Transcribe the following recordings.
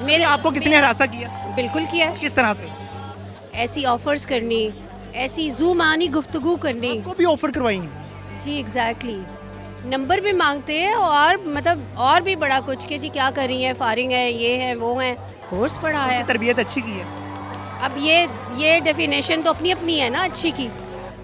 मेरे आपको किसी ने हरासा किया? बिल्कुल किया है। किस तरह से? ऐसी ऑफर्स करनी, ऐसी ज़ुबानी गुफ्तगू करनी। आपको भी ऑफर करवाई है? जी एग्जैक्टली नंबर भी मांगते हैं और मतलब और भी बड़ा कुछ कि जी क्या कर रही हैं, फारिग है, ये है वो है, कोर्स पढ़ा है। उनकी तरबियत अच्छी की है? अब ये डेफिनेशन तो अपनी अपनी है ना अच्छी की।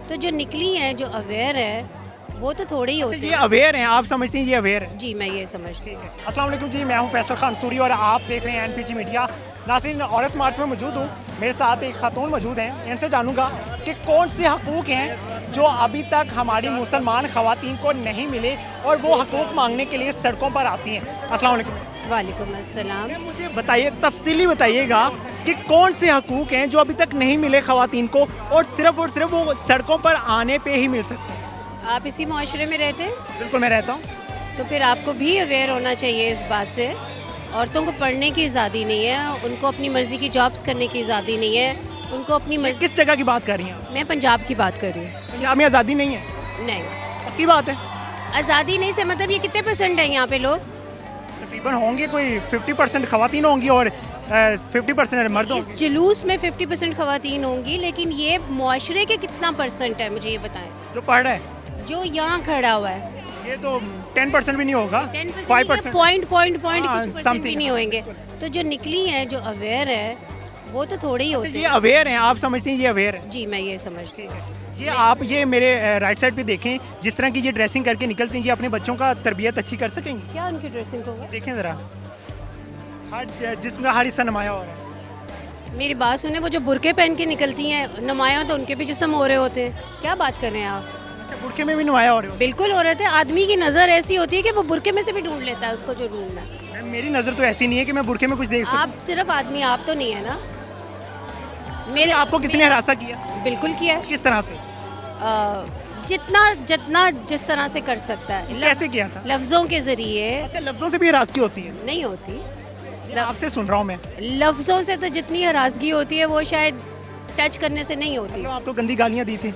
तो जो निकली हैं, जो अवेयर है, वो तो थोड़े ही होते ये हैं। अवेयर हैं, आप समझते हैं ये अवेयर है? जी मैं ये समझती हूँ। अस्सलाम वालेकुम जी, मैं हूं फैसल खान सूरी और आप देख रहे हैं एनपीजी मीडिया। नाज़रीन, औरत मार्च में मौजूद हूं, मेरे साथ एक खातून मौजूद हैं। इनसे जानूंगा कि कौन से हकूक़ हैं जो अभी तक हमारी मुसलमान ख़वातीन को नहीं मिले और वो हकूक़ मांगने के लिए सड़कों पर आती हैं। अस्सलाम वालेकुम। वालेकुम अस्सलाम। मुझे बताइए, तफसीली बताइएगा कि कौन से हकूक़ हैं जो अभी तक नहीं मिले ख़वातीन को और सिर्फ वो सड़कों पर आने पे ही मिल सकते हैं? आप इसी माशरे में रहते हैं बिल्कुल मैं रहता हूँ। तो फिर आपको भी अवेयर होना चाहिए इस बात से। औरतों को पढ़ने की आज़ादी नहीं है, उनको अपनी मर्ज़ी की जॉब्स करने की आज़ादी नहीं है, उनको अपनी मर्ज़ी। किस जगह की बात कर रही हैं? मैं पंजाब की बात कर रही हूँ। पंजाब में आज़ादी नहीं है? नहीं, पक्की बात है? आज़ादी नहीं से मतलब ये कितने परसेंट है यहाँ पे लोग? तकरीबन होंगे कोई 50% ख़वातीन होंगी और 50% मर्द इस होंगे। जुलूस में 50% ख़वातीन होंगी, लेकिन ये मुआशरे के कितना परसेंट है मुझे ये बताएं। जो पढ़ रहा है जो यहाँ खड़ा हुआ है ये तो 10% भी नहीं होगा, 5% पॉइंट हाँ, कुछ परसेंट something। भी नहीं होंगे। तो जो निकली हैं, जो अवेयर है, वो तो थोड़े ही होते ये हैं। अवेयर हैं, आप समझते हैं ये अवेयर है? जी मैं ये समझती हूँ। ये आप ये मेरे राइट साइड पे देखें, जिस तरह की ये ड्रेसिंग करके निकलती हैं, ये अपने बच्चों का तरबियत अच्छी कर सकेंगी? क्या उनकी ड्रेसिंग को? देखें ज़रा, हर जिस्म का हर हिस्सा नुमाया हो रहा है। मेरी बात सुने, वो जो बुरके पहन के निकलती हैं नुमाया, तो उनके भी जिस्म हो रहे होते हैं। क्या बात कर रहे हैं आप? अच्छा, बुरखे में भी नुमाया हो रहे हो? बिल्कुल हो रहे थे। आदमी की नज़र ऐसी होती है कि वो बुरके में से भी ढूंढ लेता है उसको जो ढूंढना है। मैम, मेरी नज़र तो ऐसी नहीं है कि मैं बुरखे में कुछ देख सकूं। आप सिर्फ आदमी, आप तो नहीं है ना। मेरे आपको किसी ने हरासा किया? बिल्कुल किया है। किस तरह से? जितना जितना जिस तरह से कर सकता है। कैसे किया था? लफ्ज़ों के ज़रिए अच्छा, लफ्ज़ों से भी हरासगी होती है? नहीं होती। आपसे सुन रहा हूँ मैं। लफ्ज़ों से तो जितनी हरासगी होती है वो शायद टच करने से नहीं होती। मतलब आपको गंदी गालियाँ दी थी?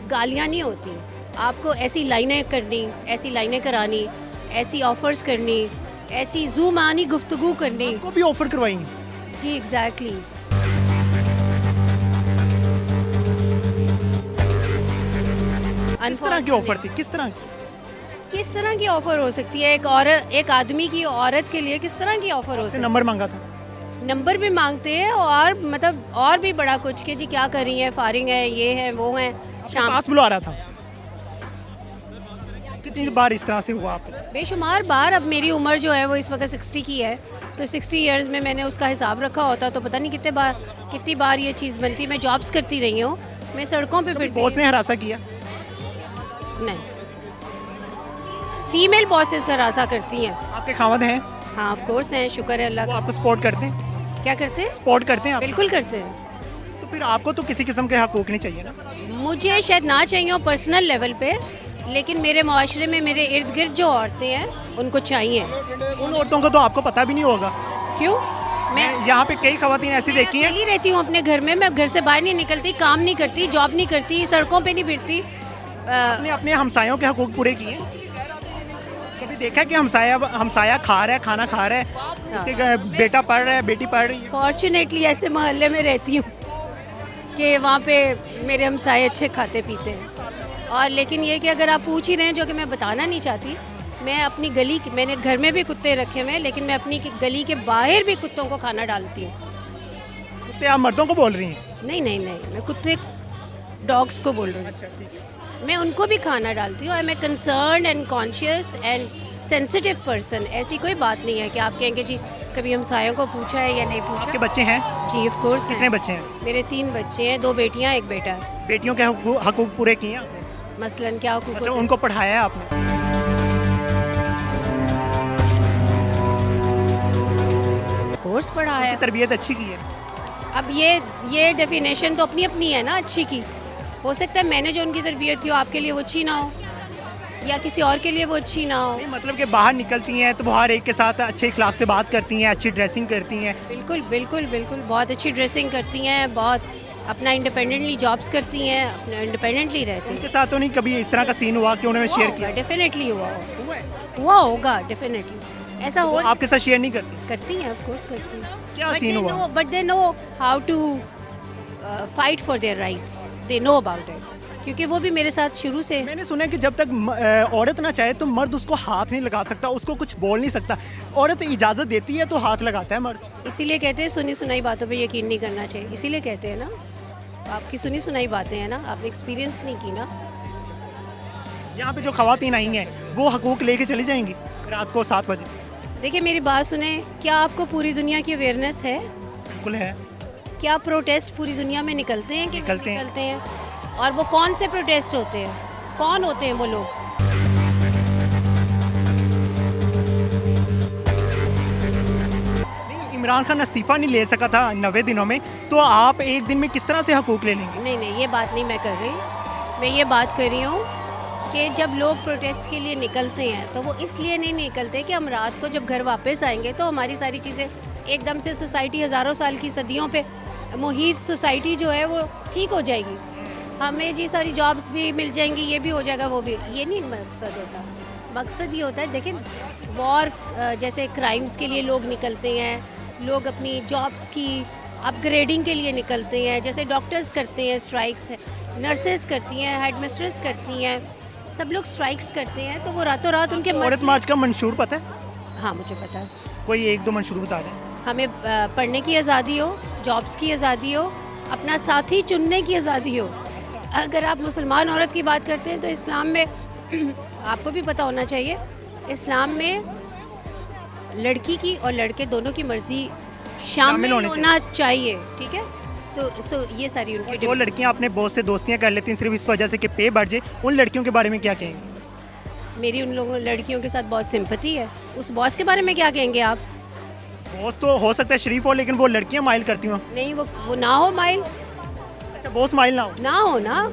गालियाँ नहीं होती। आपको ऐसी लाइनें करनी, ऐसी लाइनें करानी, ऐसी ऑफर्स करनी, ऐसी ज़ुबानी गुफ्तगू करनी। आपको भी ऑफर करवाई है? जी एग्जैक्टली। किस तरह की ऑफर थी? किस तरह की? किस तरह की ऑफर हो सकती है? एक औरत, एक आदमी की औरत के लिए किस तरह की ऑफर हो आपसे सकती है? नंबर मांगा था? नंबर भी मांगते हैं और मतलब और भी बड़ा कुछ कि जी क्या कर रही हैं, फारिग है, ये है वो है। शाम पास बुला रहा था? कितनी बार इस तरह से हुआ आपके साथ? बेशुमार बार। अब मेरी उम्र जो है वो इस वक्त 60 की है, तो 60 इयर्स में मैंने उसका हिसाब रखा होता तो पता नहीं कितनी बार ये चीज़ बनती। मैं जॉब्स करती रही हूँ, मैं सड़कों पे फिरती बॉस ने हरासा किया? नहीं, फीमेल बॉसेस हरासा करती हैं। आपके खावद हैं? हाँ ऑफ कोर्स हैं, शुक्र है अल्लाह वो का। आपको सपोर्ट करते हैं? क्या करते हैं? सपोर्ट करते हैं आप? बिल्कुल करते हैं। तो फिर आपको तो किसी किस्म के हकूक नहीं चाहिए ना? मुझे शायद ना चाहिए हो पर्सनल लेवल पे, लेकिन मेरे माशरे में मेरे इर्द गिर्द जो औरतें हैं उनको चाहिए। उन औरतों को तो आपको पता भी नहीं होगा। क्यों? मैं यहाँ पे कई खवातीन ऐसी देखी हैं। अकेली रहती हूँ अपने घर में, मैं घर से बाहर नहीं निकलती, काम नहीं करती, जॉब नहीं करती, सड़कों पे नहीं फिरती। आपने अपने हमसायों के हकूक पूरे किए? कभी देखा है कि हमसाया खा रहा है, खाना खा रहा है, उसके बेटा पढ़ रहा है, बेटी पढ़ रही है? फॉर्चुनेटली ऐसे मोहल्ले में रहती हूँ कि वहाँ पे मेरे हमसाए अच्छे खाते पीते हैं। और लेकिन ये कि अगर आप पूछ ही रहे हैं, जो कि मैं बताना नहीं चाहती, मैं अपनी गली, मैंने घर में भी कुत्ते रखे हुए हैं, लेकिन मैं अपनी गली के बाहर भी कुत्तों को खाना डालती हूँ। कुत्ते आप मर्दों को बोल रही हैं? नहीं नहीं नहीं, मैं कुत्ते डॉग्स को बोल रही हूँ। अच्छा, ठीक है। मैं उनको भी खाना डालती हूँ। I am a concern and conscious and sensitive person. ऐसी कोई बात नहीं है कि आप कहेंगे जी कभी हमसायों को पूछा है या नहीं आपके पूछा। बच्चे हैं? जी ऑफ कोर्स कितने बच्चे हैं? मेरे 3 बच्चे हैं, 2 बेटियां, 1 बेटा। बेटियों के हकूक पूरे किए हैं आपने? मसलन क्या हुकूक अच्छा, होते हैं? उनको पढ़ाया है आपने? कोर्स पढ़ा है। उनकी तरबियत अच्छी की है? अब ये डेफिनेशन तो अपनी अपनी है ना अच्छी की। हो सकता है मैंने जो उनकी तरबियत की हो आपके लिए वो अच्छी ना हो, या किसी और के लिए वो अच्छी ना हो। नहीं, मतलब कि बाहर निकलती हैं तो वो हर एक के साथ अच्छे इखलाक से बात करती हैं, अच्छी ड्रेसिंग करती हैं। बिल्कुल बिल्कुल बिल्कुल, बहुत अच्छी ड्रेसिंग करती हैं, बहुत अपना इंडिपेंडेंटली जॉब्स करती हैं, अपना इंडिपेंडेंटली रहती हैं। उनके साथ तो नहीं कभी इस तरह का सीन हुआ कि उन्होंने शेयर किया? डेफिनेटली हुआ हुआ है? होगा डेफिनेटली। ऐसा हो आपके साथ शेयर नहीं करती? करती हैं, ऑफ कोर्स करती हैं। क्या सीन हुआ? But they know how to fight for their rights, they know about it, क्योंकि वो भी मेरे साथ शुरू से। मैंने सुना है कि जब तक औरत ना चाहे तो मर्द उसको हाथ नहीं लगा सकता, उसको कुछ बोल नहीं सकता। औरत इजाज़त देती है तो हाथ लगाता है मर्द। इसीलिए कहते हैं सुनी सुनाई बातों पे यकीन नहीं करना चाहिए, इसीलिए कहते हैं ना, आपकी सुनी सुनाई बातें हैं ना, आपने एक्सपीरियंस नहीं की ना। यहाँ पे जो खवातीन आई हैं वो हकूक लेके चली जाएंगी रात को 7 बजे? देखिए मेरी बात सुने, क्या आपको पूरी दुनिया की अवेयरनेस है? बिल्कुल है। क्या प्रोटेस्ट पूरी दुनिया में निकलते हैं कि निकलते हैं। निकलते हैं? और वो कौन से प्रोटेस्ट होते हैं, कौन होते हैं वो लोग? नहीं, इमरान खान इस्तीफ़ा नहीं ले सका था 90 दिनों में, तो आप एक दिन में किस तरह से हकूक ले लेंगे? नहीं नहीं, ये बात नहीं मैं कर रही, मैं ये बात कर रही हूँ कि जब लोग प्रोटेस्ट के लिए निकलते हैं तो वो इसलिए नहीं निकलते कि हम रात को जब घर वापस आएंगे तो हमारी सारी चीज़ें एकदम से, सोसाइटी हज़ारों साल की सदियों पे मुहित सोसाइटी जो है वो ठीक हो जाएगी, हमें जी सारी जॉब्स भी मिल जाएंगी, ये भी हो जाएगा, वो भी, ये नहीं मकसद होता। मकसद ये होता है, देखिए वॉर जैसे क्राइम्स के लिए लोग निकलते हैं, लोग अपनी जॉब्स की अपग्रेडिंग के लिए निकलते हैं, जैसे डॉक्टर्स करते हैं स्ट्राइक्स, नर्सेस करती हैं, हेडमिस्ट्रेस करती हैं, सब लोग स्ट्राइक्स करते हैं, तो वो रातों रात उनके औरत मार्च का मंशूर पता है? हाँ मुझे पता है। कोई 1-2 मंशूर बता दें। हमें पढ़ने की आज़ादी हो, जॉब्स की आज़ादी हो, अपना साथी चुनने की आज़ादी हो। अगर आप मुसलमान औरत की बात करते हैं तो इस्लाम में आपको भी पता होना चाहिए, इस्लाम में लड़की की और लड़के दोनों की मर्जी शामिल होना चाहिए, ठीक है? तो ये सारी उनकी जो लड़कियां अपने बॉस से दोस्तियां कर लेती हैं सिर्फ इस वजह से कि पे बढ़ जाए, उन लड़कियों के बारे में क्या कहेंगे? मेरी उन लोगों लड़कियों के साथ बहुत सिंपैथी है, उस बॉस के बारे में क्या कहेंगे आप? बॉस तो हो सकता है शरीफ हो, लेकिन वो लड़कियां माइल करती हों। नहीं, वो ना हो माइल, अच्छा बॉस माइल ना हो ना।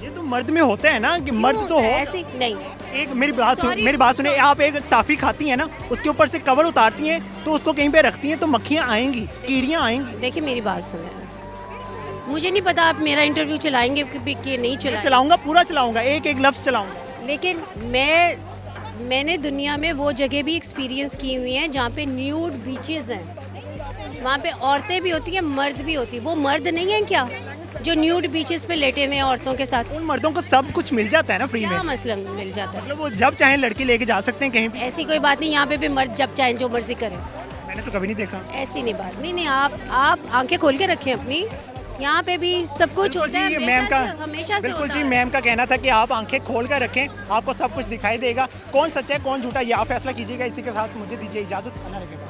ये तो मर्द में होता है ना कि मर्द तो हो। ऐसी नहीं। एक मेरी बात सुने, आप एक टाफी खाती हैं ना, उसके ऊपर से कवर उतारती हैं तो उसको कहीं पे रखती हैं तो मक्खियाँ आएंगी, कीड़ियाँ आएंगी। देखिए मेरी बात सुने, मुझे नहीं पता आप मेरा इंटरव्यू चलाएंगे कि नहीं चलाऊंगा, पूरा चलाऊंगा, एक एक लफ्ज़ चलाऊंगा। लेकिन मैंने दुनिया में वो जगह भी एक्सपीरियंस की हुई हैं जहाँ पे न्यूड बीचेस हैं, वहाँ पे औरतें भी होती हैं, मर्द भी होती हैं। वो मर्द नहीं हैं क्या जो न्यूड बीचेस पे लेटे हुए हैं औरतों के साथ? उन मर्दों को सब कुछ मिल जाता है ना फ्री में? क्या मसला मिल जाता है? मतलब वो जब चाहें लड़की लेके जा सकते हैं कहीं भी? ऐसी कोई बात नहीं, यहाँ पे भी मर्द जब चाहें जो मर्जी करें। मैंने तो कभी नहीं देखा। ऐसी नहीं बात, नहीं, आप आंखें खोल के रखें अपनी, यहाँ पे भी सब कुछ होता है हमेशा से बिल्कुल होता जी, है। मैम का कहना था कि आप आंखें खोल कर रखें, आपको सब कुछ दिखाई देगा। कौन सच्चा है कौन झूठा, ये आप फैसला कीजिएगा। इसी के साथ मुझे दीजिए इजाज़त। अल्लाह रखेगा।